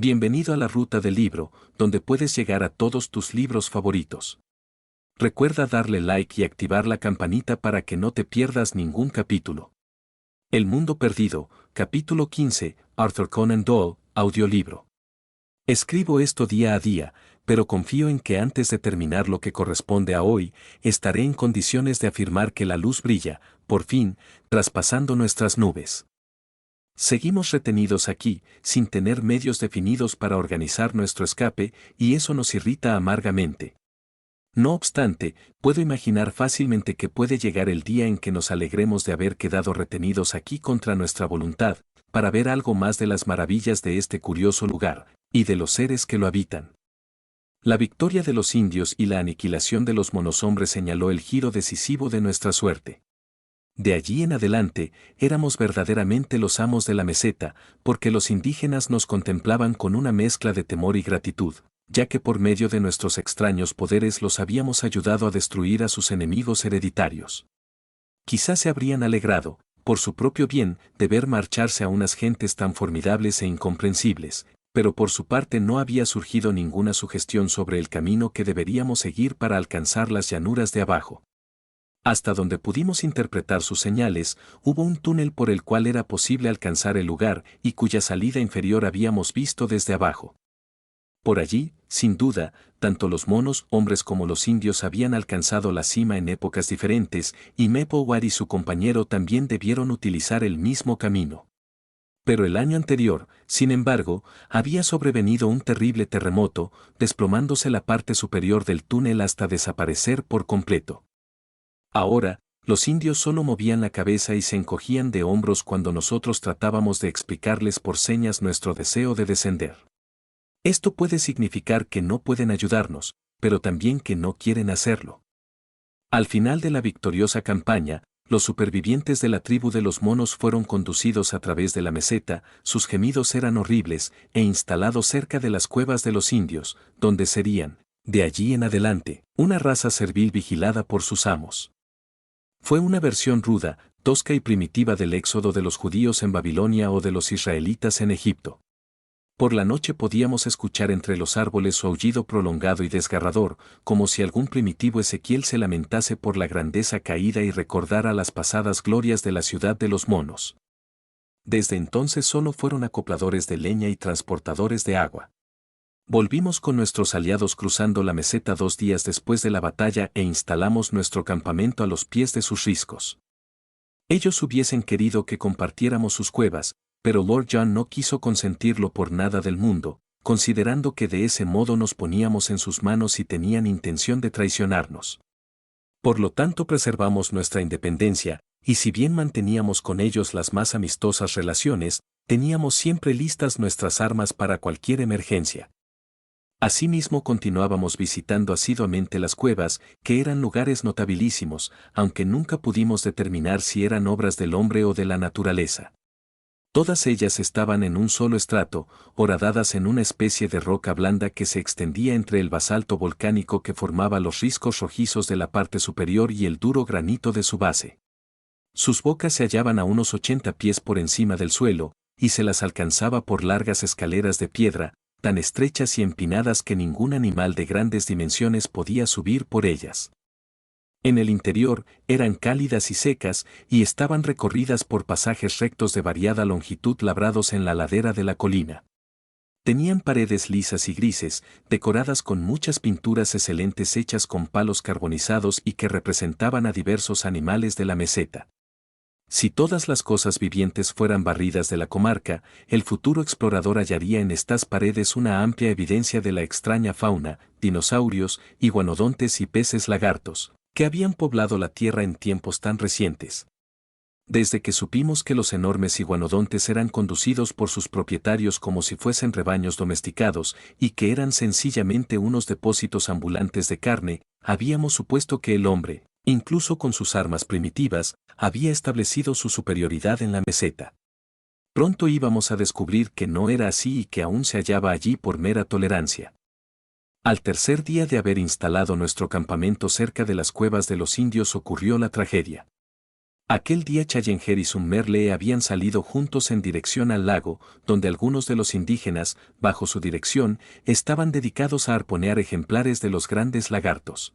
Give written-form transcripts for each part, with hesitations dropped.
Bienvenido a la Ruta del Libro, donde puedes llegar a todos tus libros favoritos. Recuerda darle like y activar la campanita para que no te pierdas ningún capítulo. El Mundo Perdido, capítulo 15, Arthur Conan Doyle, audiolibro. Escribo esto día a día, pero confío en que antes de terminar lo que corresponde a hoy, estaré en condiciones de afirmar que la luz brilla, por fin, traspasando nuestras nubes. Seguimos retenidos aquí, sin tener medios definidos para organizar nuestro escape, y eso nos irrita amargamente. No obstante, puedo imaginar fácilmente que puede llegar el día en que nos alegremos de haber quedado retenidos aquí contra nuestra voluntad, para ver algo más de las maravillas de este curioso lugar, y de los seres que lo habitan. La victoria de los indios y la aniquilación de los monoshombres señaló el giro decisivo de nuestra suerte. De allí en adelante, éramos verdaderamente los amos de la meseta, porque los indígenas nos contemplaban con una mezcla de temor y gratitud, ya que por medio de nuestros extraños poderes los habíamos ayudado a destruir a sus enemigos hereditarios. Quizás se habrían alegrado, por su propio bien, de ver marcharse a unas gentes tan formidables e incomprensibles, pero por su parte no había surgido ninguna sugestión sobre el camino que deberíamos seguir para alcanzar las llanuras de abajo. Hasta donde pudimos interpretar sus señales, hubo un túnel por el cual era posible alcanzar el lugar y cuya salida inferior habíamos visto desde abajo. Por allí, sin duda, tanto los monos hombres como los indios habían alcanzado la cima en épocas diferentes, y Mapplewhite y su compañero también debieron utilizar el mismo camino. Pero el año anterior, sin embargo, había sobrevenido un terrible terremoto, desplomándose la parte superior del túnel hasta desaparecer por completo. Ahora, los indios solo movían la cabeza y se encogían de hombros cuando nosotros tratábamos de explicarles por señas nuestro deseo de descender. Esto puede significar que no pueden ayudarnos, pero también que no quieren hacerlo. Al final de la victoriosa campaña, los supervivientes de la tribu de los monos fueron conducidos a través de la meseta, sus gemidos eran horribles, e instalados cerca de las cuevas de los indios, donde serían, de allí en adelante, una raza servil vigilada por sus amos. Fue una versión ruda, tosca y primitiva del éxodo de los judíos en Babilonia o de los israelitas en Egipto. Por la noche podíamos escuchar entre los árboles su aullido prolongado y desgarrador, como si algún primitivo Ezequiel se lamentase por la grandeza caída y recordara las pasadas glorias de la ciudad de los monos. Desde entonces solo fueron acopladores de leña y transportadores de agua. Volvimos con nuestros aliados cruzando la meseta 2 días después de la batalla e instalamos nuestro campamento a los pies de sus riscos. Ellos hubiesen querido que compartiéramos sus cuevas, pero Lord John no quiso consentirlo por nada del mundo, considerando que de ese modo nos poníamos en sus manos y tenían intención de traicionarnos. Por lo tanto preservamos nuestra independencia, y si bien manteníamos con ellos las más amistosas relaciones, teníamos siempre listas nuestras armas para cualquier emergencia. Asimismo continuábamos visitando asiduamente las cuevas, que eran lugares notabilísimos, aunque nunca pudimos determinar si eran obras del hombre o de la naturaleza. Todas ellas estaban en un solo estrato, horadadas en una especie de roca blanda que se extendía entre el basalto volcánico que formaba los riscos rojizos de la parte superior y el duro granito de su base. Sus bocas se hallaban a unos 80 pies por encima del suelo, y se las alcanzaba por largas escaleras de piedra, tan estrechas y empinadas que ningún animal de grandes dimensiones podía subir por ellas. En el interior, eran cálidas y secas, y estaban recorridas por pasajes rectos de variada longitud labrados en la ladera de la colina. Tenían paredes lisas y grises, decoradas con muchas pinturas excelentes hechas con palos carbonizados y que representaban a diversos animales de la meseta. Si todas las cosas vivientes fueran barridas de la comarca, el futuro explorador hallaría en estas paredes una amplia evidencia de la extraña fauna, dinosaurios, iguanodontes y peces lagartos, que habían poblado la tierra en tiempos tan recientes. Desde que supimos que los enormes iguanodontes eran conducidos por sus propietarios como si fuesen rebaños domesticados y que eran sencillamente unos depósitos ambulantes de carne, habíamos supuesto que el hombre, incluso con sus armas primitivas, había establecido su superioridad en la meseta. Pronto íbamos a descubrir que no era así y que aún se hallaba allí por mera tolerancia. Al tercer día de haber instalado nuestro campamento cerca de las cuevas de los indios ocurrió la tragedia. Aquel día Challenger y Summerlee habían salido juntos en dirección al lago, donde algunos de los indígenas, bajo su dirección, estaban dedicados a arponear ejemplares de los grandes lagartos.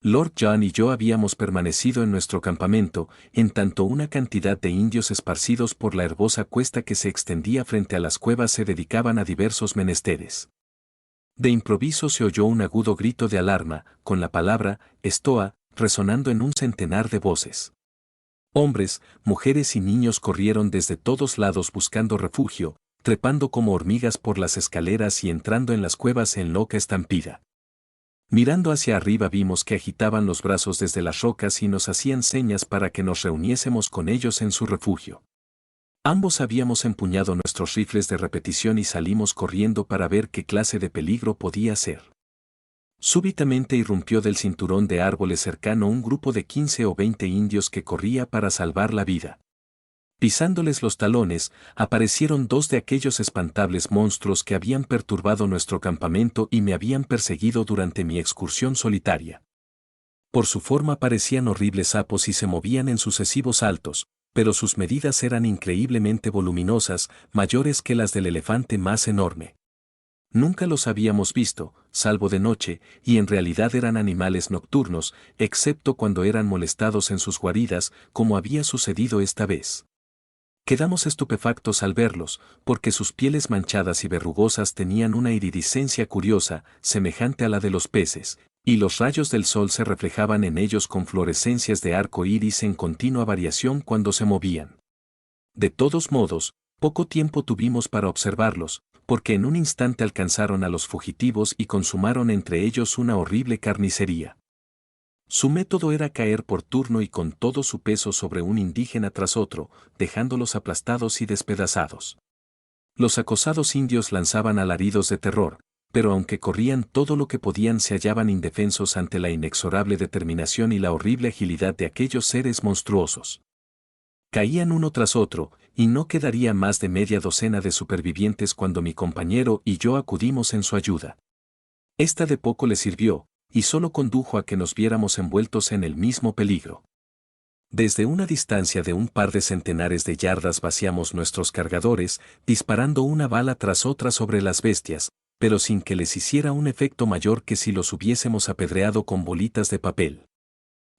Lord John y yo habíamos permanecido en nuestro campamento, en tanto una cantidad de indios esparcidos por la herbosa cuesta que se extendía frente a las cuevas se dedicaban a diversos menesteres. De improviso se oyó un agudo grito de alarma, con la palabra «Estoa» resonando en un centenar de voces. Hombres, mujeres y niños corrieron desde todos lados buscando refugio, trepando como hormigas por las escaleras y entrando en las cuevas en loca estampida. Mirando hacia arriba vimos que agitaban los brazos desde las rocas y nos hacían señas para que nos reuniésemos con ellos en su refugio. Ambos habíamos empuñado nuestros rifles de repetición y salimos corriendo para ver qué clase de peligro podía ser. Súbitamente irrumpió del cinturón de árboles cercano un grupo de 15 o 20 indios que corría para salvar la vida. Pisándoles los talones, aparecieron dos de aquellos espantables monstruos que habían perturbado nuestro campamento y me habían perseguido durante mi excursión solitaria. Por su forma parecían horribles sapos y se movían en sucesivos saltos, pero sus medidas eran increíblemente voluminosas, mayores que las del elefante más enorme. Nunca los habíamos visto, salvo de noche, y en realidad eran animales nocturnos, excepto cuando eran molestados en sus guaridas, como había sucedido esta vez. Quedamos estupefactos al verlos, porque sus pieles manchadas y verrugosas tenían una iridiscencia curiosa, semejante a la de los peces, y los rayos del sol se reflejaban en ellos con fluorescencias de arco iris en continua variación cuando se movían. De todos modos, poco tiempo tuvimos para observarlos, porque en un instante alcanzaron a los fugitivos y consumaron entre ellos una horrible carnicería. Su método era caer por turno y con todo su peso sobre un indígena tras otro, dejándolos aplastados y despedazados. Los acosados indios lanzaban alaridos de terror, pero aunque corrían todo lo que podían se hallaban indefensos ante la inexorable determinación y la horrible agilidad de aquellos seres monstruosos. Caían uno tras otro, y no quedaría más de media docena de supervivientes cuando mi compañero y yo acudimos en su ayuda. Esta de poco le sirvió, y solo condujo a que nos viéramos envueltos en el mismo peligro. Desde una distancia de un par de centenares de yardas vaciamos nuestros cargadores, disparando una bala tras otra sobre las bestias, pero sin que les hiciera un efecto mayor que si los hubiésemos apedreado con bolitas de papel.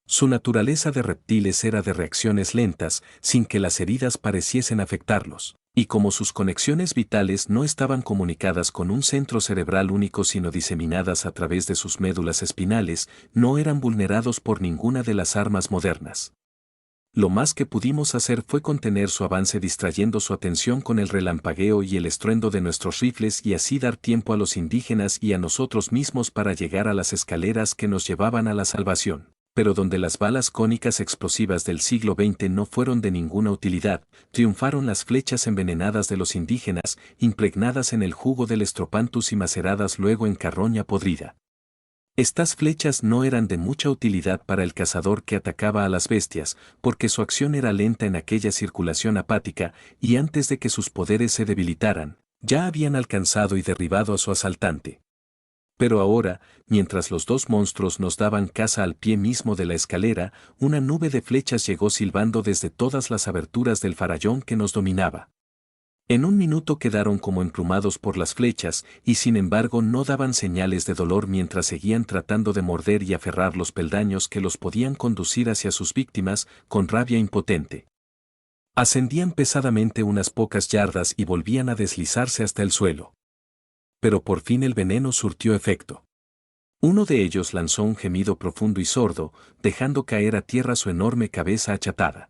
Su naturaleza de reptiles era de reacciones lentas, sin que las heridas pareciesen afectarlos, y como sus conexiones vitales no estaban comunicadas con un centro cerebral único sino diseminadas a través de sus médulas espinales, no eran vulnerados por ninguna de las armas modernas. Lo más que pudimos hacer fue contener su avance distrayendo su atención con el relampagueo y el estruendo de nuestros rifles y así dar tiempo a los indígenas y a nosotros mismos para llegar a las escaleras que nos llevaban a la salvación. Pero donde las balas cónicas explosivas del siglo XX no fueron de ninguna utilidad, triunfaron las flechas envenenadas de los indígenas, impregnadas en el jugo del estropantus y maceradas luego en carroña podrida. Estas flechas no eran de mucha utilidad para el cazador que atacaba a las bestias, porque su acción era lenta en aquella circulación apática, y antes de que sus poderes se debilitaran, ya habían alcanzado y derribado a su asaltante. Pero ahora, mientras los dos monstruos nos daban caza al pie mismo de la escalera, una nube de flechas llegó silbando desde todas las aberturas del farallón que nos dominaba. En un minuto quedaron como emplumados por las flechas, y sin embargo no daban señales de dolor mientras seguían tratando de morder y aferrar los peldaños que los podían conducir hacia sus víctimas, con rabia impotente. Ascendían pesadamente unas pocas yardas y volvían a deslizarse hasta el suelo. Pero por fin el veneno surtió efecto. Uno de ellos lanzó un gemido profundo y sordo, dejando caer a tierra su enorme cabeza achatada.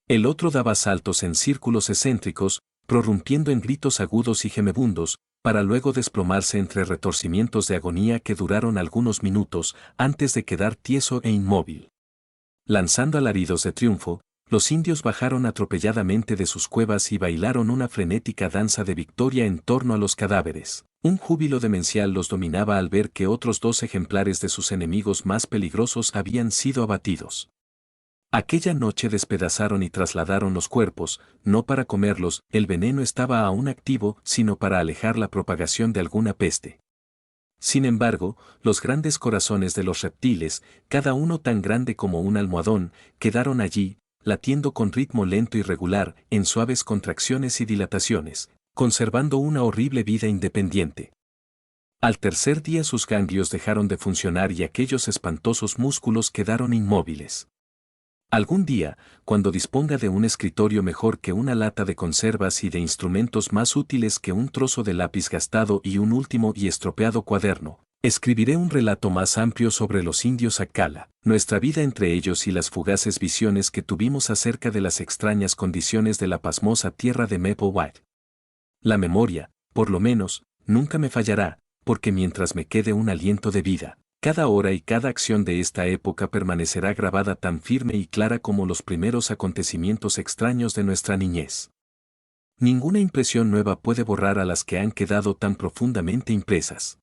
El otro daba saltos en círculos excéntricos, prorrumpiendo en gritos agudos y gemebundos, para luego desplomarse entre retorcimientos de agonía que duraron algunos minutos antes de quedar tieso e inmóvil. Lanzando alaridos de triunfo, los indios bajaron atropelladamente de sus cuevas y bailaron una frenética danza de victoria en torno a los cadáveres. Un júbilo demencial los dominaba al ver que otros dos ejemplares de sus enemigos más peligrosos habían sido abatidos. Aquella noche despedazaron y trasladaron los cuerpos, no para comerlos, el veneno estaba aún activo, sino para alejar la propagación de alguna peste. Sin embargo, los grandes corazones de los reptiles, cada uno tan grande como un almohadón, quedaron allí, latiendo con ritmo lento y regular, en suaves contracciones y dilataciones, conservando una horrible vida independiente. Al tercer día sus ganglios dejaron de funcionar y aquellos espantosos músculos quedaron inmóviles. Algún día, cuando disponga de un escritorio mejor que una lata de conservas y de instrumentos más útiles que un trozo de lápiz gastado y un último y estropeado cuaderno, escribiré un relato más amplio sobre los indios Akala, nuestra vida entre ellos y las fugaces visiones que tuvimos acerca de las extrañas condiciones de la pasmosa tierra de Mapplewhite. La memoria, por lo menos, nunca me fallará, porque mientras me quede un aliento de vida, cada hora y cada acción de esta época permanecerá grabada tan firme y clara como los primeros acontecimientos extraños de nuestra niñez. Ninguna impresión nueva puede borrar a las que han quedado tan profundamente impresas.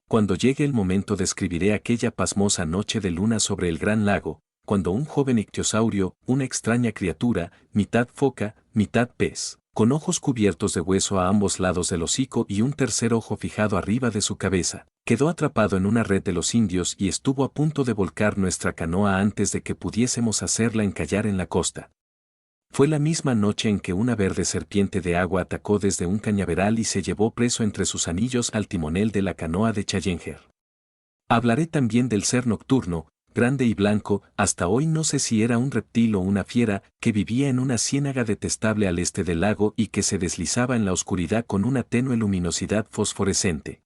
Cuando llegue el momento describiré aquella pasmosa noche de luna sobre el gran lago, cuando un joven ictiosaurio, una extraña criatura, mitad foca, mitad pez, con ojos cubiertos de hueso a ambos lados del hocico y un tercer ojo fijado arriba de su cabeza, quedó atrapado en una red de los indios y estuvo a punto de volcar nuestra canoa antes de que pudiésemos hacerla encallar en la costa. Fue la misma noche en que una verde serpiente de agua atacó desde un cañaveral y se llevó preso entre sus anillos al timonel de la canoa de Challenger. Hablaré también del ser nocturno, grande y blanco, hasta hoy no sé si era un reptil o una fiera, que vivía en una ciénaga detestable al este del lago y que se deslizaba en la oscuridad con una tenue luminosidad fosforescente.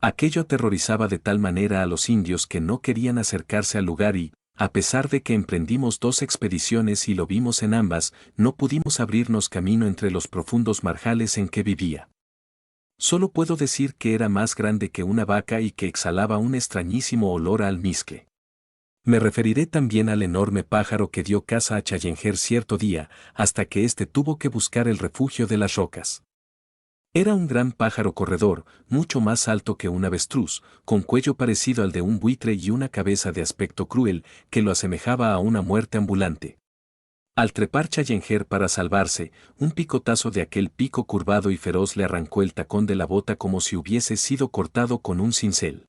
Aquello aterrorizaba de tal manera a los indios que no querían acercarse al lugar y, a pesar de que emprendimos 2 expediciones y lo vimos en ambas, no pudimos abrirnos camino entre los profundos marjales en que vivía. Solo puedo decir que era más grande que una vaca y que exhalaba un extrañísimo olor a almizcle. Me referiré también al enorme pájaro que dio caza a Challenger cierto día, hasta que éste tuvo que buscar el refugio de las rocas. Era un gran pájaro corredor, mucho más alto que un avestruz, con cuello parecido al de un buitre y una cabeza de aspecto cruel, que lo asemejaba a una muerte ambulante. Al trepar Challenger para salvarse, un picotazo de aquel pico curvado y feroz le arrancó el tacón de la bota como si hubiese sido cortado con un cincel.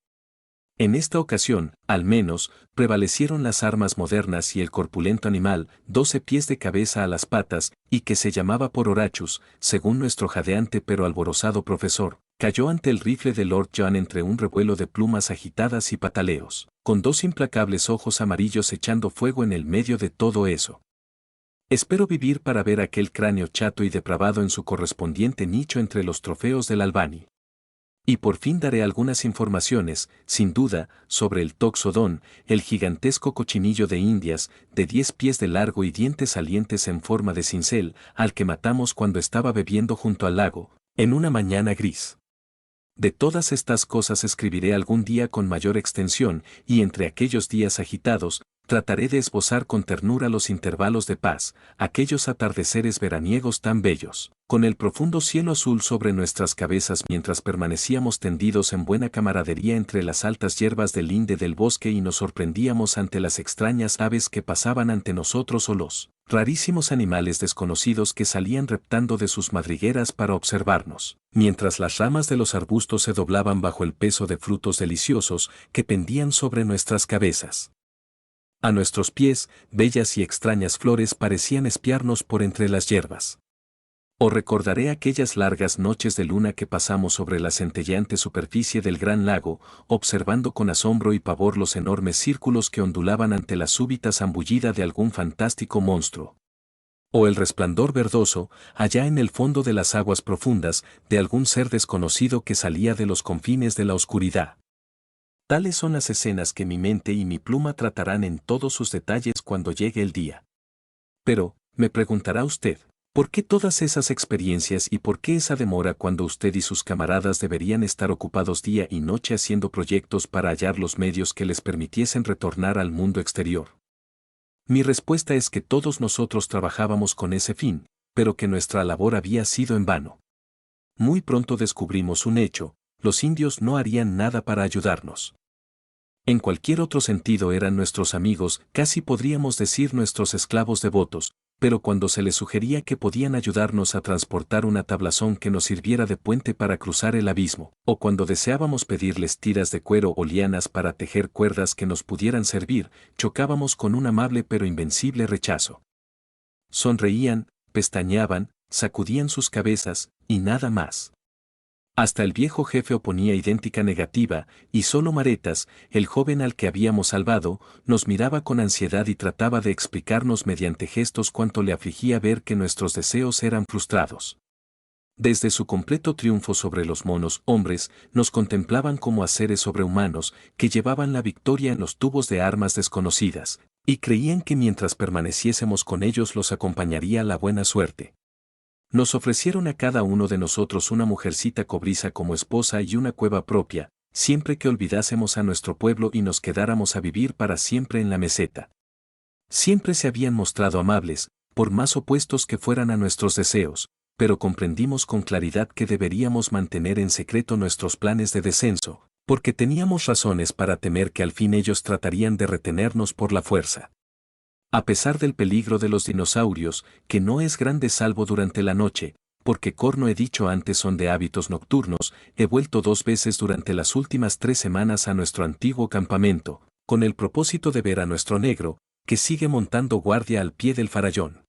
En esta ocasión, al menos, prevalecieron las armas modernas y el corpulento animal, 12 pies de cabeza a las patas, y que se llamaba por Horachus, según nuestro jadeante pero alborozado profesor, cayó ante el rifle de Lord John entre un revuelo de plumas agitadas y pataleos, con 2 implacables ojos amarillos echando fuego en el medio de todo eso. Espero vivir para ver aquel cráneo chato y depravado en su correspondiente nicho entre los trofeos del Albany. Y por fin daré algunas informaciones, sin duda, sobre el toxodón, el gigantesco cochinillo de Indias, de 10 pies de largo y dientes salientes en forma de cincel, al que matamos cuando estaba bebiendo junto al lago, en una mañana gris. De todas estas cosas escribiré algún día con mayor extensión, y entre aquellos días agitados, trataré de esbozar con ternura los intervalos de paz, aquellos atardeceres veraniegos tan bellos, con el profundo cielo azul sobre nuestras cabezas mientras permanecíamos tendidos en buena camaradería entre las altas hierbas del linde del bosque y nos sorprendíamos ante las extrañas aves que pasaban ante nosotros o los rarísimos animales desconocidos que salían reptando de sus madrigueras para observarnos, mientras las ramas de los arbustos se doblaban bajo el peso de frutos deliciosos que pendían sobre nuestras cabezas. A nuestros pies, bellas y extrañas flores parecían espiarnos por entre las hierbas. O recordaré aquellas largas noches de luna que pasamos sobre la centelleante superficie del gran lago, observando con asombro y pavor los enormes círculos que ondulaban ante la súbita zambullida de algún fantástico monstruo. O el resplandor verdoso, allá en el fondo de las aguas profundas, de algún ser desconocido que salía de los confines de la oscuridad. Tales son las escenas que mi mente y mi pluma tratarán en todos sus detalles cuando llegue el día. Pero, me preguntará usted, ¿por qué todas esas experiencias y por qué esa demora cuando usted y sus camaradas deberían estar ocupados día y noche haciendo proyectos para hallar los medios que les permitiesen retornar al mundo exterior? Mi respuesta es que todos nosotros trabajábamos con ese fin, pero que nuestra labor había sido en vano. Muy pronto descubrimos un hecho: los indios no harían nada para ayudarnos. En cualquier otro sentido eran nuestros amigos, casi podríamos decir nuestros esclavos devotos, pero cuando se les sugería que podían ayudarnos a transportar una tablazón que nos sirviera de puente para cruzar el abismo, o cuando deseábamos pedirles tiras de cuero o lianas para tejer cuerdas que nos pudieran servir, chocábamos con un amable pero invencible rechazo. sonreían, pestañeaban, sacudían sus cabezas, y nada más. Hasta el viejo jefe oponía idéntica negativa, y solo Maretas, el joven al que habíamos salvado, nos miraba con ansiedad y trataba de explicarnos mediante gestos cuánto le afligía ver que nuestros deseos eran frustrados. Desde su completo triunfo sobre los monos hombres, nos contemplaban como a seres sobrehumanos que llevaban la victoria en los tubos de armas desconocidas, y creían que mientras permaneciésemos con ellos los acompañaría la buena suerte. Nos ofrecieron a cada uno de nosotros una mujercita cobriza como esposa y una cueva propia, siempre que olvidásemos a nuestro pueblo y nos quedáramos a vivir para siempre en la meseta. Siempre se habían mostrado amables, por más opuestos que fueran a nuestros deseos, pero comprendimos con claridad que deberíamos mantener en secreto nuestros planes de descenso, porque teníamos razones para temer que al fin ellos tratarían de retenernos por la fuerza. A pesar del peligro de los dinosaurios, que no es grande salvo durante la noche, porque corno he dicho antes son de hábitos nocturnos, he vuelto 2 veces durante las últimas 3 semanas a nuestro antiguo campamento, con el propósito de ver a nuestro negro, que sigue montando guardia al pie del farallón.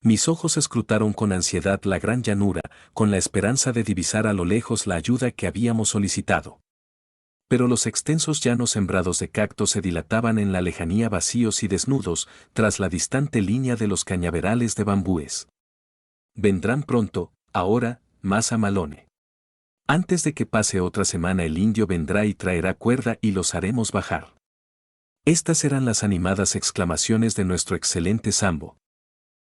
Mis ojos escrutaron con ansiedad la gran llanura, con la esperanza de divisar a lo lejos la ayuda que habíamos solicitado. Pero los extensos llanos sembrados de cactos se dilataban en la lejanía vacíos y desnudos, tras la distante línea de los cañaverales de bambúes. Vendrán pronto, ahora, más a Malone. Antes de que pase otra semana el indio vendrá y traerá cuerda y los haremos bajar. Estas eran las animadas exclamaciones de nuestro excelente Sambo.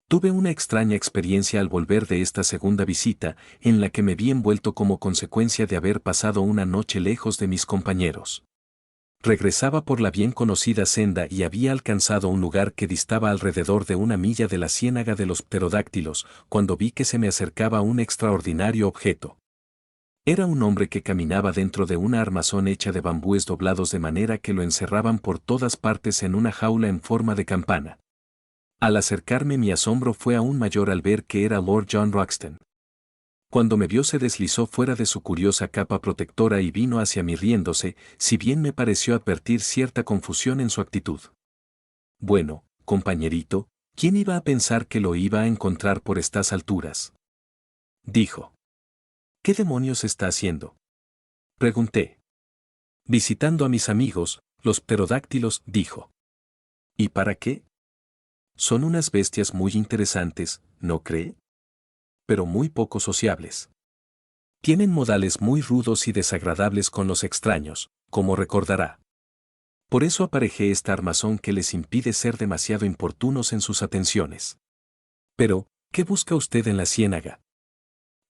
Tuve una extraña experiencia al volver de esta segunda visita, en la que me vi envuelto como consecuencia de haber pasado una noche lejos de mis compañeros. Regresaba por la bien conocida senda y había alcanzado un lugar que distaba alrededor de 1 milla de la ciénaga de los pterodáctilos, cuando vi que se me acercaba un extraordinario objeto. Era un hombre que caminaba dentro de una armazón hecha de bambúes doblados de manera que lo encerraban por todas partes en una jaula en forma de campana. Al acercarme mi asombro fue aún mayor al ver que era Lord John Roxton. Cuando me vio se deslizó fuera de su curiosa capa protectora y vino hacia mí riéndose, si bien me pareció advertir cierta confusión en su actitud. Bueno, compañerito, ¿quién iba a pensar que lo iba a encontrar por estas alturas? Dijo. ¿Qué demonios está haciendo? Pregunté. Visitando a mis amigos, los pterodáctilos, dijo. ¿Y para qué? Son unas bestias muy interesantes, ¿no cree? Pero muy poco sociables. Tienen modales muy rudos y desagradables con los extraños, como recordará. Por eso aparejé esta armazón que les impide ser demasiado importunos en sus atenciones. Pero, ¿qué busca usted en la ciénaga?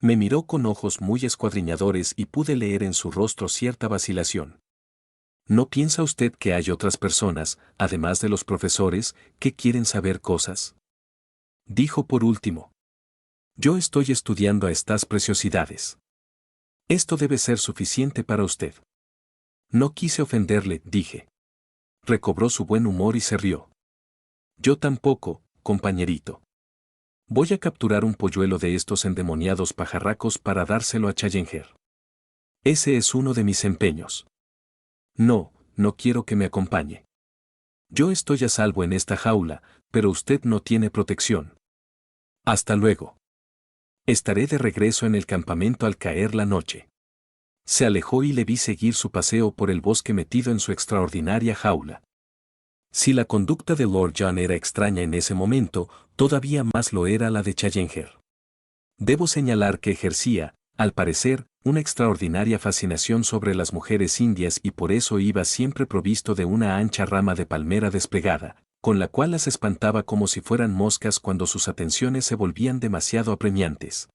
Me miró con ojos muy escuadriñadores y pude leer en su rostro cierta vacilación. ¿No piensa usted que hay otras personas, además de los profesores, que quieren saber cosas? Dijo por último. Yo estoy estudiando a estas preciosidades. Esto debe ser suficiente para usted. No quise ofenderle, dije. Recobró su buen humor y se rió. Yo tampoco, compañerito. Voy a capturar un polluelo de estos endemoniados pajarracos para dárselo a Challenger. Ese es uno de mis empeños. No, no quiero que me acompañe. Yo estoy a salvo en esta jaula, pero usted no tiene protección. Hasta luego. Estaré de regreso en el campamento al caer la noche. Se alejó y le vi seguir su paseo por el bosque metido en su extraordinaria jaula. Si la conducta de Lord John era extraña en ese momento, todavía más lo era la de Challenger. Debo señalar que ejercía, al parecer, una extraordinaria fascinación sobre las mujeres indias y por eso iba siempre provisto de una ancha rama de palmera desplegada, con la cual las espantaba como si fueran moscas cuando sus atenciones se volvían demasiado apremiantes.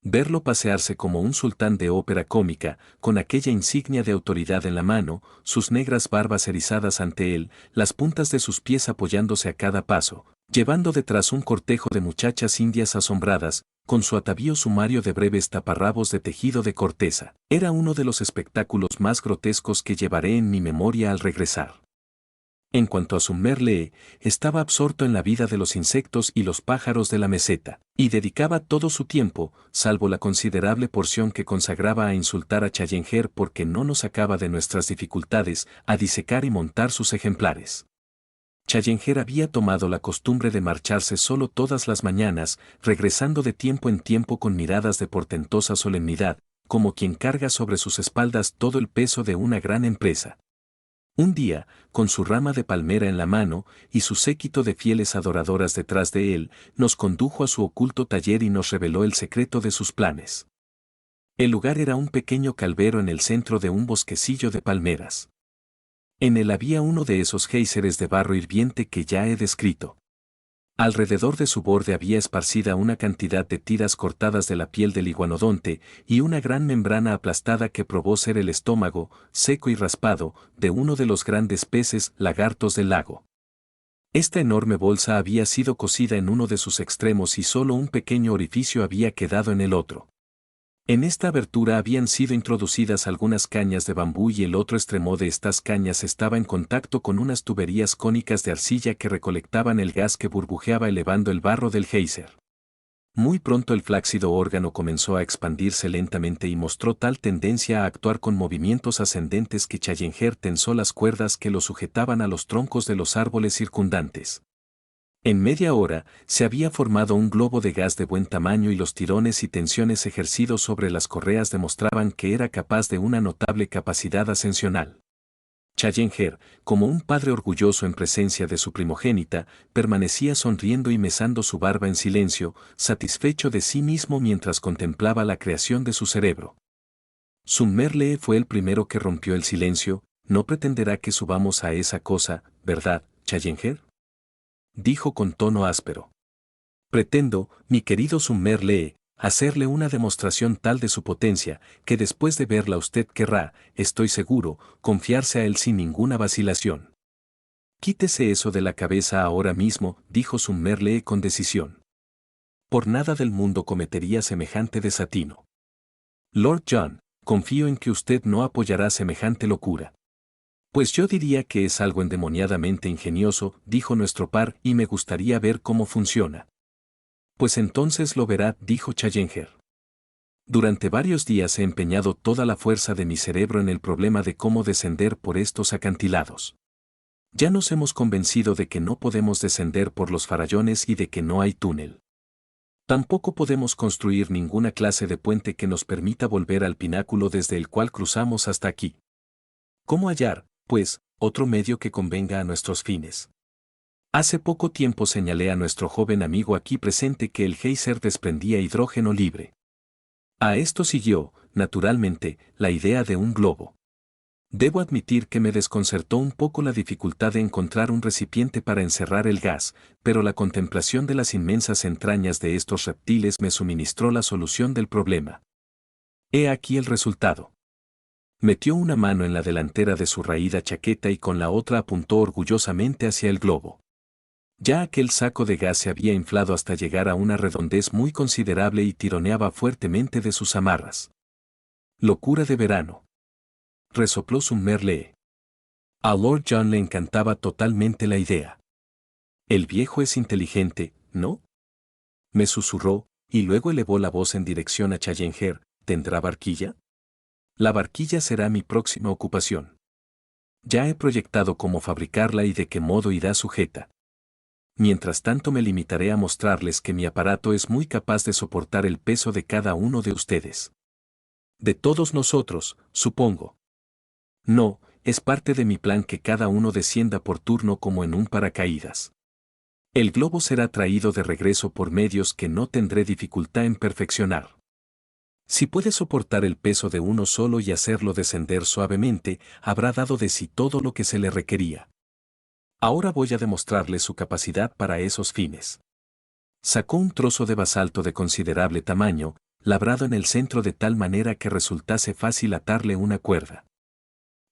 Verlo pasearse como un sultán de ópera cómica, con aquella insignia de autoridad en la mano, sus negras barbas erizadas ante él, las puntas de sus pies apoyándose a cada paso, llevando detrás un cortejo de muchachas indias asombradas, con su atavío sumario de breves taparrabos de tejido de corteza, era uno de los espectáculos más grotescos que llevaré en mi memoria al regresar. En cuanto a su Merle, estaba absorto en la vida de los insectos y los pájaros de la meseta, y dedicaba todo su tiempo, salvo la considerable porción que consagraba a insultar a Challenger porque no nos sacaba de nuestras dificultades, a disecar y montar sus ejemplares. Challenger había tomado la costumbre de marcharse solo todas las mañanas, regresando de tiempo en tiempo con miradas de portentosa solemnidad, como quien carga sobre sus espaldas todo el peso de una gran empresa. Un día, con su rama de palmera en la mano y su séquito de fieles adoradoras detrás de él, nos condujo a su oculto taller y nos reveló el secreto de sus planes. El lugar era un pequeño calvero en el centro de un bosquecillo de palmeras. En él había uno de esos géiseres de barro hirviente que ya he descrito. Alrededor de su borde había esparcida una cantidad de tiras cortadas de la piel del iguanodonte y una gran membrana aplastada que probó ser el estómago, seco y raspado, de uno de los grandes peces lagartos del lago. Esta enorme bolsa había sido cosida en uno de sus extremos y solo un pequeño orificio había quedado en el otro. En esta abertura habían sido introducidas algunas cañas de bambú y el otro extremo de estas cañas estaba en contacto con unas tuberías cónicas de arcilla que recolectaban el gas que burbujeaba elevando el barro del geyser. Muy pronto el flácido órgano comenzó a expandirse lentamente y mostró tal tendencia a actuar con movimientos ascendentes que Challenger tensó las cuerdas que lo sujetaban a los troncos de los árboles circundantes. En media hora, se había formado un globo de gas de buen tamaño y los tirones y tensiones ejercidos sobre las correas demostraban que era capaz de una notable capacidad ascensional. Challenger, como un padre orgulloso en presencia de su primogénita, permanecía sonriendo y mesando su barba en silencio, satisfecho de sí mismo mientras contemplaba la creación de su cerebro. Summerlee fue el primero que rompió el silencio. ¿No pretenderá que subamos a esa cosa, verdad, Challenger?, dijo con tono áspero. Pretendo, mi querido Summerlee, hacerle una demostración tal de su potencia, que después de verla usted querrá, estoy seguro, confiarse a él sin ninguna vacilación. Quítese eso de la cabeza ahora mismo, dijo Summerlee con decisión. Por nada del mundo cometería semejante desatino. Lord John, confío en que usted no apoyará semejante locura. Pues yo diría que es algo endemoniadamente ingenioso, dijo nuestro par, y me gustaría ver cómo funciona. Pues entonces lo verá, dijo Challenger. Durante varios días he empeñado toda la fuerza de mi cerebro en el problema de cómo descender por estos acantilados. Ya nos hemos convencido de que no podemos descender por los farallones y de que no hay túnel. Tampoco podemos construir ninguna clase de puente que nos permita volver al pináculo desde el cual cruzamos hasta aquí. ¿Cómo hallar, pues, otro medio que convenga a nuestros fines? Hace poco tiempo señalé a nuestro joven amigo aquí presente que el geyser desprendía hidrógeno libre. A esto siguió, naturalmente, la idea de un globo. Debo admitir que me desconcertó un poco la dificultad de encontrar un recipiente para encerrar el gas, pero la contemplación de las inmensas entrañas de estos reptiles me suministró la solución del problema. He aquí el resultado. Metió una mano en la delantera de su raída chaqueta y con la otra apuntó orgullosamente hacia el globo. Ya aquel saco de gas se había inflado hasta llegar a una redondez muy considerable y tironeaba fuertemente de sus amarras. Locura de verano. Resopló Summerlee. A Lord John le encantaba totalmente la idea. El viejo es inteligente, ¿no?, me susurró, y luego elevó la voz en dirección a Challenger. ¿Tendrá barquilla? La barquilla será mi próxima ocupación. Ya he proyectado cómo fabricarla y de qué modo irá sujeta. Mientras tanto me limitaré a mostrarles que mi aparato es muy capaz de soportar el peso de cada uno de ustedes. De todos nosotros, supongo. No, es parte de mi plan que cada uno descienda por turno como en un paracaídas. El globo será traído de regreso por medios que no tendré dificultad en perfeccionar. Si puede soportar el peso de uno solo y hacerlo descender suavemente, habrá dado de sí todo lo que se le requería. Ahora voy a demostrarle su capacidad para esos fines. Sacó un trozo de basalto de considerable tamaño, labrado en el centro de tal manera que resultase fácil atarle una cuerda.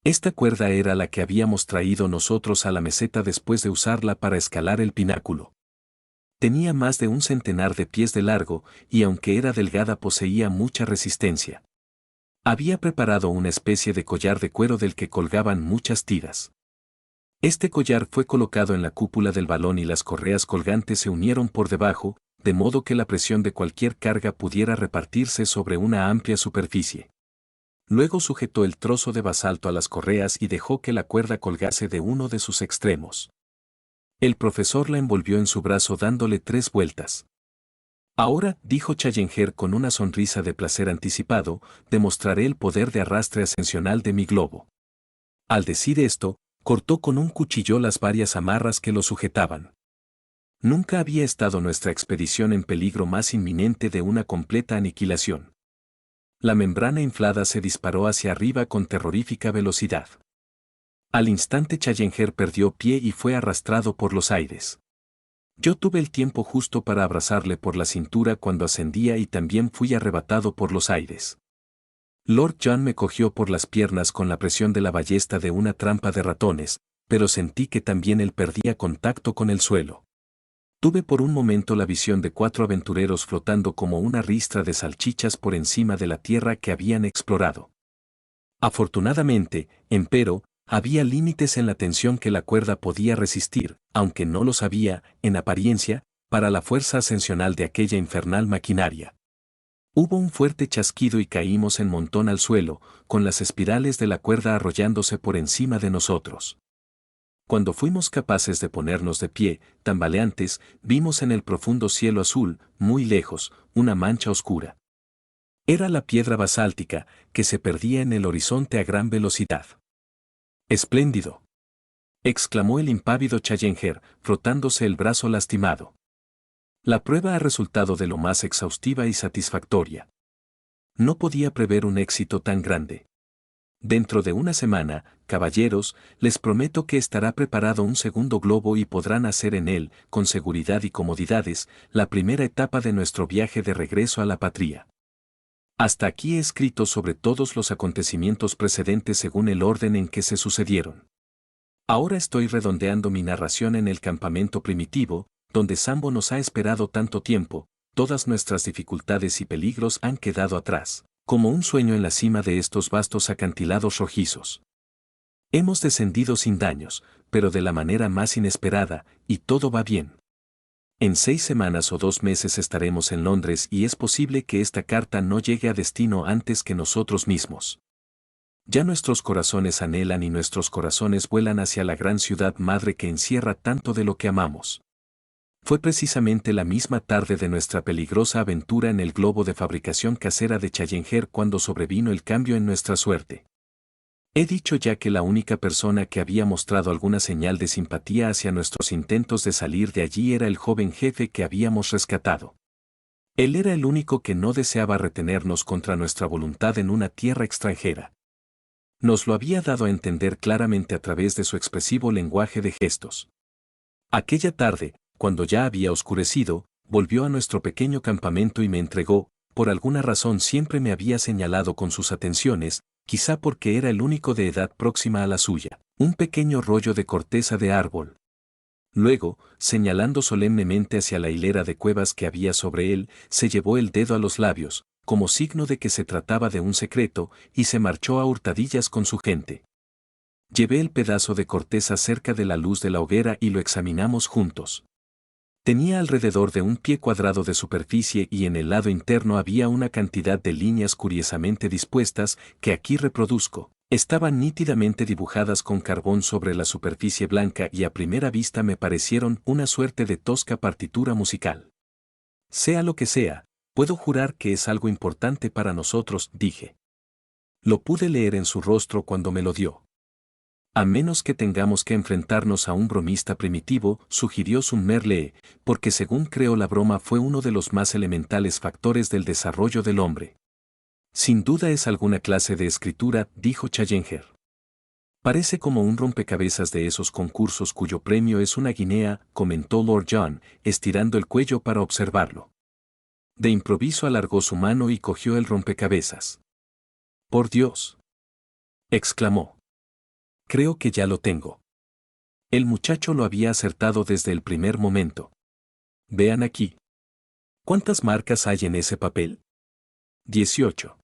Esta cuerda era la que habíamos traído nosotros a la meseta después de usarla para escalar el pináculo. Tenía más de un centenar de pies de largo, y aunque era delgada poseía mucha resistencia. Había preparado una especie de collar de cuero del que colgaban muchas tiras. Este collar fue colocado en la cúpula del balón y las correas colgantes se unieron por debajo, de modo que la presión de cualquier carga pudiera repartirse sobre una amplia superficie. Luego sujetó el trozo de basalto a las correas y dejó que la cuerda colgase de uno de sus extremos. El profesor la envolvió en su brazo dándole 3 vueltas. Ahora, dijo Challenger con una sonrisa de placer anticipado, demostraré el poder de arrastre ascensional de mi globo. Al decir esto, cortó con un cuchillo las varias amarras que lo sujetaban. Nunca había estado nuestra expedición en peligro más inminente de una completa aniquilación. La membrana inflada se disparó hacia arriba con terrorífica velocidad. Al instante Challenger perdió pie y fue arrastrado por los aires. Yo tuve el tiempo justo para abrazarle por la cintura cuando ascendía y también fui arrebatado por los aires. Lord John me cogió por las piernas con la presión de la ballesta de una trampa de ratones, pero sentí que también él perdía contacto con el suelo. Tuve por un momento la visión de 4 aventureros flotando como una ristra de salchichas por encima de la tierra que habían explorado. Afortunadamente, empero, había límites en la tensión que la cuerda podía resistir, aunque no lo sabía, en apariencia, para la fuerza ascensional de aquella infernal maquinaria. Hubo un fuerte chasquido y caímos en montón al suelo, con las espirales de la cuerda arrollándose por encima de nosotros. Cuando fuimos capaces de ponernos de pie, tambaleantes, vimos en el profundo cielo azul, muy lejos, una mancha oscura. Era la piedra basáltica, que se perdía en el horizonte a gran velocidad. ¡Espléndido!, exclamó el impávido Challenger, frotándose el brazo lastimado. La prueba ha resultado de lo más exhaustiva y satisfactoria. No podía prever un éxito tan grande. Dentro de una semana, caballeros, les prometo que estará preparado un segundo globo y podrán hacer en él, con seguridad y comodidades, la primera etapa de nuestro viaje de regreso a la patria. Hasta aquí he escrito sobre todos los acontecimientos precedentes según el orden en que se sucedieron. Ahora estoy redondeando mi narración en el campamento primitivo, donde Sambo nos ha esperado tanto tiempo, todas nuestras dificultades y peligros han quedado atrás, como un sueño en la cima de estos vastos acantilados rojizos. Hemos descendido sin daños, pero de la manera más inesperada, y todo va bien. En 6 semanas o 2 meses estaremos en Londres y es posible que esta carta no llegue a destino antes que nosotros mismos. Ya nuestros corazones anhelan y nuestros corazones vuelan hacia la gran ciudad madre que encierra tanto de lo que amamos. Fue precisamente la misma tarde de nuestra peligrosa aventura en el globo de fabricación casera de Challenger cuando sobrevino el cambio en nuestra suerte. He dicho ya que la única persona que había mostrado alguna señal de simpatía hacia nuestros intentos de salir de allí era el joven jefe que habíamos rescatado. Él era el único que no deseaba retenernos contra nuestra voluntad en una tierra extranjera. Nos lo había dado a entender claramente a través de su expresivo lenguaje de gestos. Aquella tarde, cuando ya había oscurecido, volvió a nuestro pequeño campamento y me entregó, por alguna razón siempre me había señalado con sus atenciones, quizá porque era el único de edad próxima a la suya, un pequeño rollo de corteza de árbol. Luego, señalando solemnemente hacia la hilera de cuevas que había sobre él, se llevó el dedo a los labios, como signo de que se trataba de un secreto, y se marchó a hurtadillas con su gente. Llevé el pedazo de corteza cerca de la luz de la hoguera y lo examinamos juntos. Tenía alrededor de 1 pie cuadrado de superficie y en el lado interno había una cantidad de líneas curiosamente dispuestas que aquí reproduzco. Estaban nítidamente dibujadas con carbón sobre la superficie blanca y a primera vista me parecieron una suerte de tosca partitura musical. Sea lo que sea, puedo jurar que es algo importante para nosotros, dije. Lo pude leer en su rostro cuando me lo dio. A menos que tengamos que enfrentarnos a un bromista primitivo, sugirió Summerlee, porque según creo la broma fue uno de los más elementales factores del desarrollo del hombre. Sin duda es alguna clase de escritura, dijo Challenger. Parece como un rompecabezas de esos concursos cuyo premio es una guinea, comentó Lord John, estirando el cuello para observarlo. De improviso alargó su mano y cogió el rompecabezas. ¡Por Dios!, exclamó. Creo que ya lo tengo. El muchacho lo había acertado desde el primer momento. Vean aquí. ¿Cuántas marcas hay en ese papel? 18.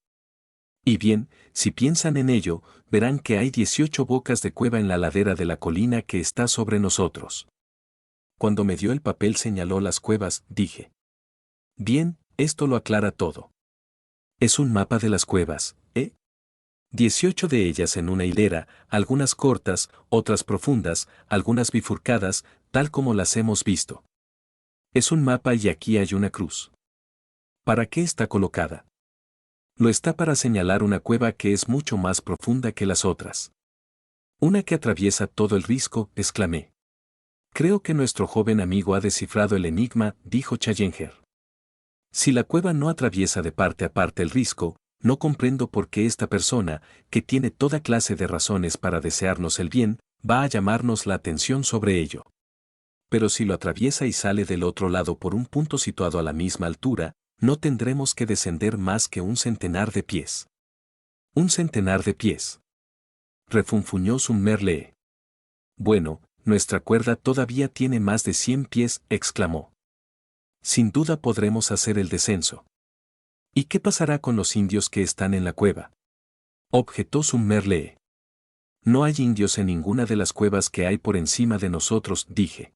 Y bien, si piensan en ello, verán que hay 18 bocas de cueva en la ladera de la colina que está sobre nosotros. Cuando me dio el papel señaló las cuevas, dije. Bien, esto lo aclara todo. Es un mapa de las cuevas, ¿eh? 18 de ellas en una hilera, algunas cortas, otras profundas, algunas bifurcadas, tal como las hemos visto. Es un mapa y aquí hay una cruz. ¿Para qué está colocada? Lo está para señalar una cueva que es mucho más profunda que las otras. Una que atraviesa todo el risco, exclamé. Creo que nuestro joven amigo ha descifrado el enigma, dijo Challenger. Si la cueva no atraviesa de parte a parte el risco, no comprendo por qué esta persona, que tiene toda clase de razones para desearnos el bien, va a llamarnos la atención sobre ello. Pero si lo atraviesa y sale del otro lado por un punto situado a la misma altura, no tendremos que descender más que un centenar de pies. Un centenar de pies. Refunfuñó Summerlee. Bueno, nuestra cuerda todavía tiene más de 100 pies, exclamó. Sin duda podremos hacer el descenso. ¿Y qué pasará con los indios que están en la cueva? Objetó Summerlee. No hay indios en ninguna de las cuevas que hay por encima de nosotros, dije.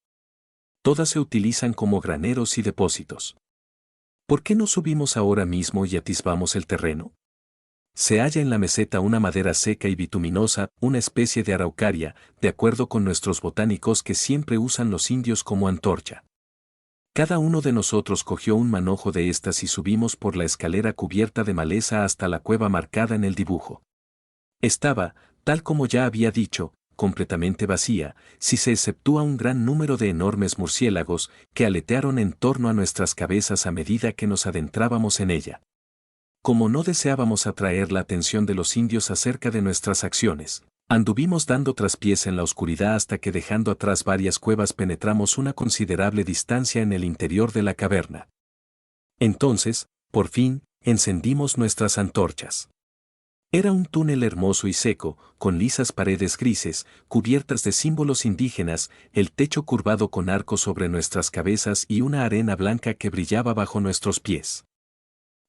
Todas se utilizan como graneros y depósitos. ¿Por qué no subimos ahora mismo y atisbamos el terreno? Se halla en la meseta una madera seca y bituminosa, una especie de araucaria, de acuerdo con nuestros botánicos que siempre usan los indios como antorcha. Cada uno de nosotros cogió un manojo de estas y subimos por la escalera cubierta de maleza hasta la cueva marcada en el dibujo. Estaba, tal como ya había dicho, completamente vacía, si se exceptúa un gran número de enormes murciélagos que aletearon en torno a nuestras cabezas a medida que nos adentrábamos en ella. Como no deseábamos atraer la atención de los indios acerca de nuestras acciones, anduvimos dando traspiés en la oscuridad hasta que dejando atrás varias cuevas penetramos una considerable distancia en el interior de la caverna. Entonces, por fin, encendimos nuestras antorchas. Era un túnel hermoso y seco, con lisas paredes grises, cubiertas de símbolos indígenas, el techo curvado con arcos sobre nuestras cabezas y una arena blanca que brillaba bajo nuestros pies.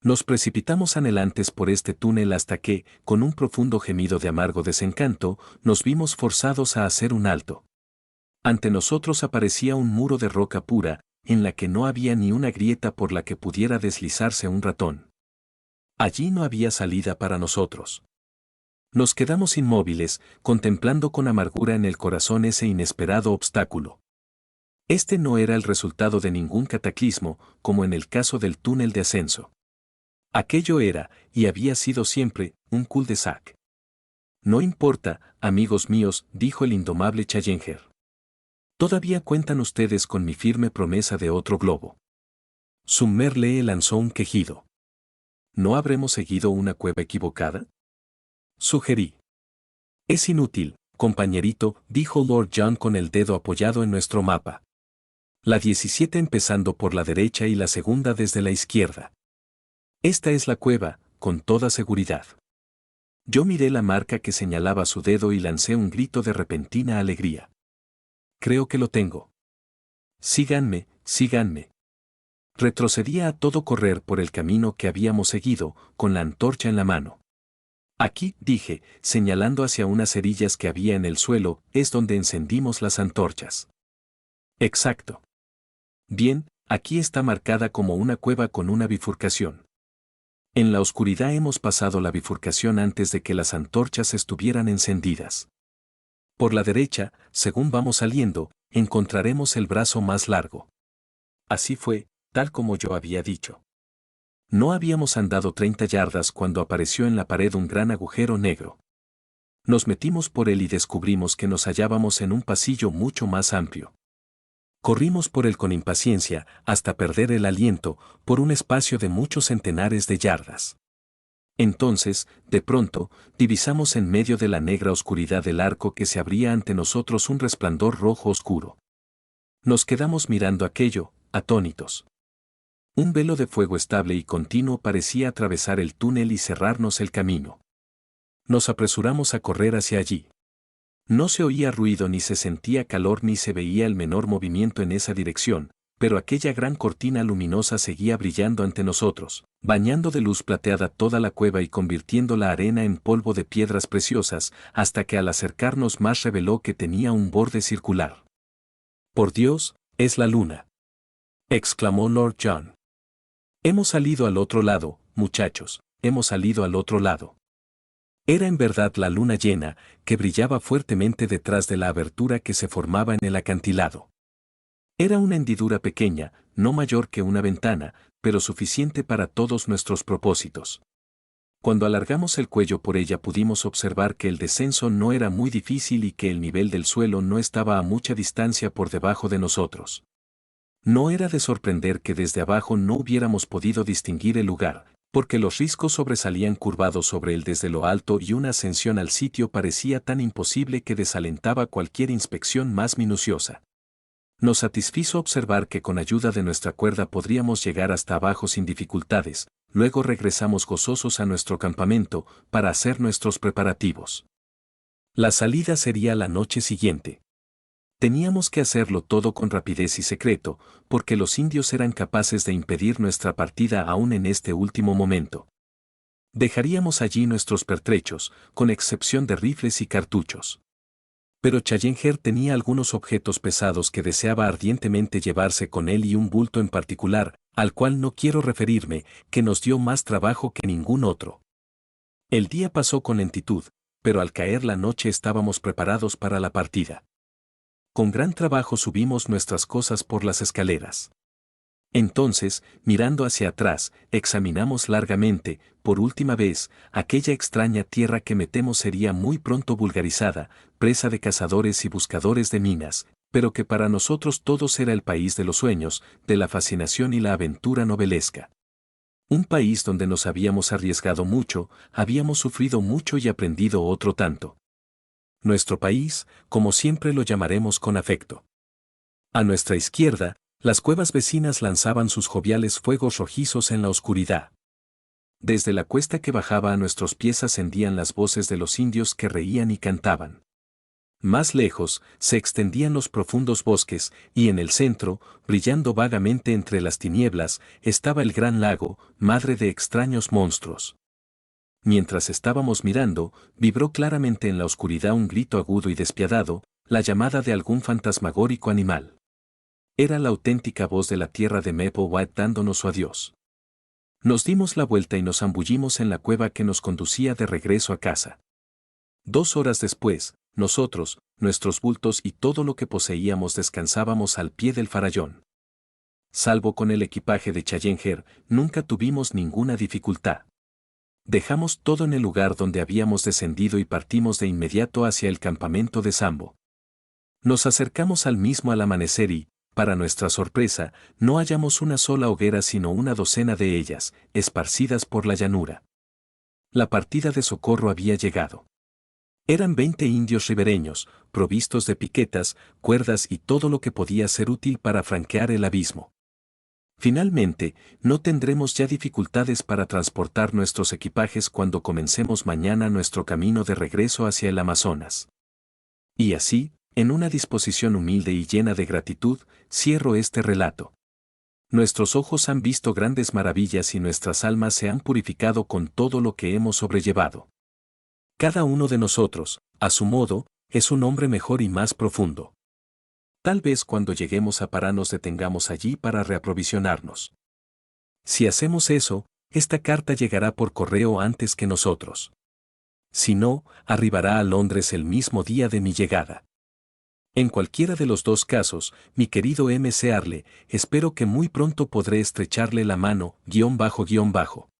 Nos precipitamos anhelantes por este túnel hasta que, con un profundo gemido de amargo desencanto, nos vimos forzados a hacer un alto. Ante nosotros aparecía un muro de roca pura, en la que no había ni una grieta por la que pudiera deslizarse un ratón. Allí no había salida para nosotros. Nos quedamos inmóviles, contemplando con amargura en el corazón ese inesperado obstáculo. Este no era el resultado de ningún cataclismo, como en el caso del túnel de ascenso. Aquello era, y había sido siempre, un cul-de-sac. No importa, amigos míos, dijo el indomable Challenger. Todavía cuentan ustedes con mi firme promesa de otro globo. Summerlee lanzó un quejido. ¿No habremos seguido una cueva equivocada? Sugerí. Es inútil, compañerito, dijo Lord John con el dedo apoyado en nuestro mapa. La 17 empezando por la derecha y la segunda desde la izquierda. Esta es la cueva, con toda seguridad. Yo miré la marca que señalaba su dedo y lancé un grito de repentina alegría. Creo que lo tengo. Síganme, síganme. Retrocedía a todo correr por el camino que habíamos seguido, con la antorcha en la mano. Aquí, dije, señalando hacia unas cerillas que había en el suelo, es donde encendimos las antorchas. Exacto. Bien, aquí está marcada como una cueva con una bifurcación. En la oscuridad hemos pasado la bifurcación antes de que las antorchas estuvieran encendidas. Por la derecha, según vamos saliendo, encontraremos el brazo más largo. Así fue, tal como yo había dicho. No habíamos andado 30 yardas cuando apareció en la pared un gran agujero negro. Nos metimos por él y descubrimos que nos hallábamos en un pasillo mucho más amplio. Corrimos por él con impaciencia, hasta perder el aliento, por un espacio de muchos centenares de yardas. Entonces, de pronto, divisamos en medio de la negra oscuridad del arco que se abría ante nosotros un resplandor rojo oscuro. Nos quedamos mirando aquello, atónitos. Un velo de fuego estable y continuo parecía atravesar el túnel y cerrarnos el camino. Nos apresuramos a correr hacia allí. No se oía ruido ni se sentía calor ni se veía el menor movimiento en esa dirección, pero aquella gran cortina luminosa seguía brillando ante nosotros, bañando de luz plateada toda la cueva y convirtiendo la arena en polvo de piedras preciosas, hasta que al acercarnos más reveló que tenía un borde circular. «Por Dios, es la luna», exclamó Lord John. «Hemos salido al otro lado, muchachos, hemos salido al otro lado». Era en verdad la luna llena, que brillaba fuertemente detrás de la abertura que se formaba en el acantilado. Era una hendidura pequeña, no mayor que una ventana, pero suficiente para todos nuestros propósitos. Cuando alargamos el cuello por ella pudimos observar que el descenso no era muy difícil y que el nivel del suelo no estaba a mucha distancia por debajo de nosotros. No era de sorprender que desde abajo no hubiéramos podido distinguir el lugar, porque los riscos sobresalían curvados sobre él desde lo alto y una ascensión al sitio parecía tan imposible que desalentaba cualquier inspección más minuciosa. Nos satisfizo observar que con ayuda de nuestra cuerda podríamos llegar hasta abajo sin dificultades, luego regresamos gozosos a nuestro campamento para hacer nuestros preparativos. La salida sería la noche siguiente. Teníamos que hacerlo todo con rapidez y secreto, porque los indios eran capaces de impedir nuestra partida aún en este último momento. Dejaríamos allí nuestros pertrechos, con excepción de rifles y cartuchos. Pero Challenger tenía algunos objetos pesados que deseaba ardientemente llevarse con él y un bulto en particular, al cual no quiero referirme, que nos dio más trabajo que ningún otro. El día pasó con lentitud, pero al caer la noche estábamos preparados para la partida. Con gran trabajo subimos nuestras cosas por las escaleras. Entonces, mirando hacia atrás, examinamos largamente, por última vez, aquella extraña tierra que me temo sería muy pronto vulgarizada, presa de cazadores y buscadores de minas, pero que para nosotros todos era el país de los sueños, de la fascinación y la aventura novelesca. Un país donde nos habíamos arriesgado mucho, habíamos sufrido mucho y aprendido otro tanto. Nuestro país, como siempre lo llamaremos con afecto. A nuestra izquierda, las cuevas vecinas lanzaban sus joviales fuegos rojizos en la oscuridad. Desde la cuesta que bajaba a nuestros pies ascendían las voces de los indios que reían y cantaban. Más lejos, se extendían los profundos bosques, y en el centro, brillando vagamente entre las tinieblas, estaba el gran lago, madre de extraños monstruos. Mientras estábamos mirando, vibró claramente en la oscuridad un grito agudo y despiadado, la llamada de algún fantasmagórico animal. Era la auténtica voz de la tierra de Mapplewhite dándonos su adiós. Nos dimos la vuelta y nos zambullimos en la cueva que nos conducía de regreso a casa. 2 horas después, nosotros, nuestros bultos y todo lo que poseíamos descansábamos al pie del farallón. Salvo con el equipaje de Challenger, nunca tuvimos ninguna dificultad. Dejamos todo en el lugar donde habíamos descendido y partimos de inmediato hacia el campamento de Sambo. Nos acercamos al mismo al amanecer y, para nuestra sorpresa, no hallamos una sola hoguera sino una docena de ellas, esparcidas por la llanura. La partida de socorro había llegado. Eran 20 indios ribereños, provistos de piquetas, cuerdas y todo lo que podía ser útil para franquear el abismo. Finalmente, no tendremos ya dificultades para transportar nuestros equipajes cuando comencemos mañana nuestro camino de regreso hacia el Amazonas. Y así, en una disposición humilde y llena de gratitud, cierro este relato. Nuestros ojos han visto grandes maravillas y nuestras almas se han purificado con todo lo que hemos sobrellevado. Cada uno de nosotros, a su modo, es un hombre mejor y más profundo. Tal vez cuando lleguemos a Pará nos detengamos allí para reaprovisionarnos. Si hacemos eso, esta carta llegará por correo antes que nosotros. Si no, arribará a Londres el mismo día de mi llegada. En cualquiera de los dos casos, mi querido M. C. Arle, espero que muy pronto podré estrecharle la mano, ___.